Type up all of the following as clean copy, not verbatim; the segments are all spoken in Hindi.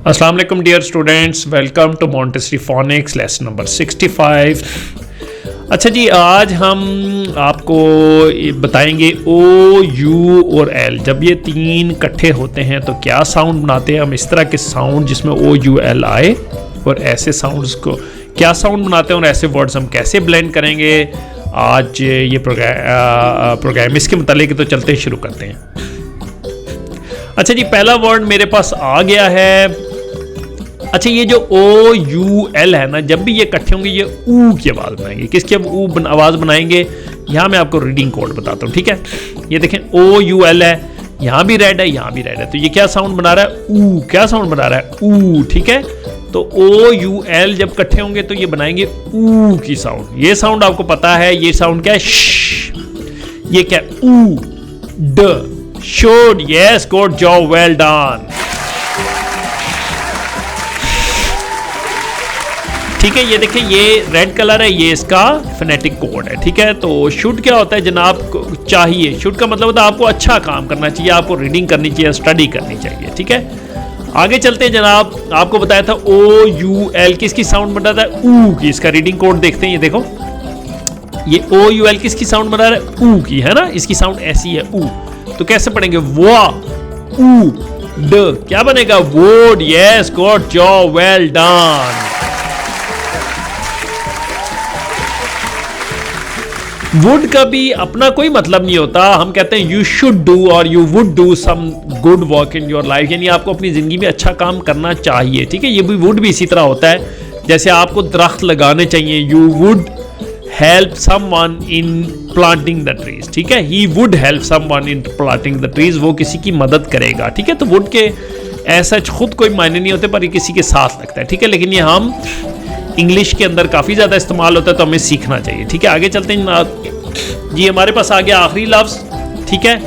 अस्सलाम वालेकुम dear students, welcome to Montessori phonics lesson number 65। अच्छा जी, आज हम आपको बताएंगे ओ, यू और एल। जब ये तीन इकट्ठे होते हैं तो क्या साउंड बनाते हैं हम। इस तरह के साउंड जिसमें ओ यू एल आए और ऐसे साउंड्स को क्या साउंड बनाते हैं और ऐसे वर्ड्स हम कैसे ब्लेंड करेंगे। आज ये प्रोग्राम इसके मुतालिक तो चलते शुरू करते हैं। अच्छा जी, पहला वर्ड मेरे पास आ गया है। अच्छा, ये जो ओ यू एल है ना, जब भी ये इकट्ठे होंगे ये ऊ की आवाज़ बनाएंगे। किसकी आवाज़ बनाएंगे, यहाँ मैं आपको रीडिंग कोड बताता हूँ। ठीक है, ये देखें ओ यू एल है, यहाँ भी रेड है, यहाँ भी रेड है, तो ये क्या साउंड बना रहा है, ऊ। क्या साउंड बना रहा है, ऊ। ठीक है, तो ओ यू एल जब इकट्ठे होंगे तो ये बनाएंगे ऊ की साउंड। ये साउंड आपको पता है, ये साउंड क्या है, श। ये क्या, ऊ ड should, yes, good job, well done। ठीक है, ये देखें, ये रेड कलर है, ये इसका फोनेटिक कोड है। ठीक है, तो शुड क्या होता है जनाब, चाहिए। शुड का मतलब होता है आपको अच्छा काम करना चाहिए, आपको रीडिंग करनी चाहिए, स्टडी करनी चाहिए। ठीक है, आगे चलते हैं जनाब। आपको बताया था ओ यू एल किसकी साउंड बन रहा था, ऊ की। इसका रीडिंग कोड देखते हैं, ये देखो, ये ओ यू एल किसकी साउंड बना रहा है, ऊ की, है ना। इसकी साउंड ऐसी है, ऊ। तो कैसे पढ़ेंगे, वा ऊ ड, क्या बनेगा, would. Yes, good job, well done. Would का भी अपना कोई मतलब नहीं होता। हम कहते हैं यू शुड डू और you would do some good work in your life, यानी आपको अपनी जिंदगी में अच्छा काम करना चाहिए। ठीक है, ये भी वुड भी इसी तरह होता है। जैसे आपको दरख्त लगाने चाहिए, you would help someone in planting the trees। ठीक है, he would help someone in planting the trees, वो किसी की मदद करेगा। ठीक है, तो would के ऐसा खुद कोई मायने नहीं होते, पर ये किसी के साथ लगता है। ठीक है, लेकिन ये हम इंग्लिश के अंदर काफ़ी ज़्यादा इस्तेमाल होता है, तो हमें सीखना चाहिए। ठीक है, आगे चलते हैं जी। हमारे पास आ गया आखिरी लफ्ज़। ठीक है,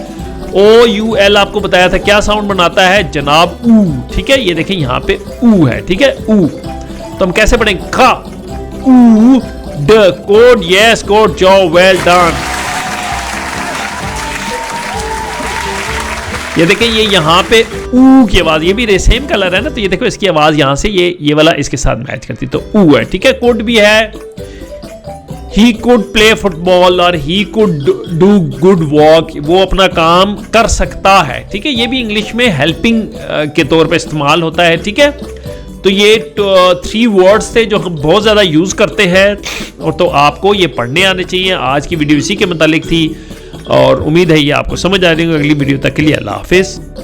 ओ यू एल आपको बताया था क्या साउंड बनाता है जनाब, ऊ। ठीक है, ये देखें यहाँ पे ऊ है। ठीक है, ऊ। तो हम कैसे पढ़ेंगे, खा ऊ ड, code, yes, code job, well done. ये देखें, ये यहाँ पे ऊ की आवाज, ये भी सेम कलर है ना, तो ये देखो इसकी आवाज यहाँ से ये वाला इसके साथ मैच करती, तो ऊ है। ठीक है, कोड भी है, ही कुड प्ले फुटबॉल और he could do good work, वो अपना काम कर सकता है। ठीक है, ये भी इंग्लिश में हेल्पिंग के तौर पे इस्तेमाल होता है। ठीक है, तो ये 3 वर्ड्स थे जो हम बहुत ज़्यादा यूज़ करते हैं, और तो आपको ये पढ़ने आने चाहिए। आज की वीडियो इसी के मुतालिक थी और उम्मीद है ये आपको समझ आ रही होगी। अगली वीडियो तक के लिए अल्लाह हाफिज़।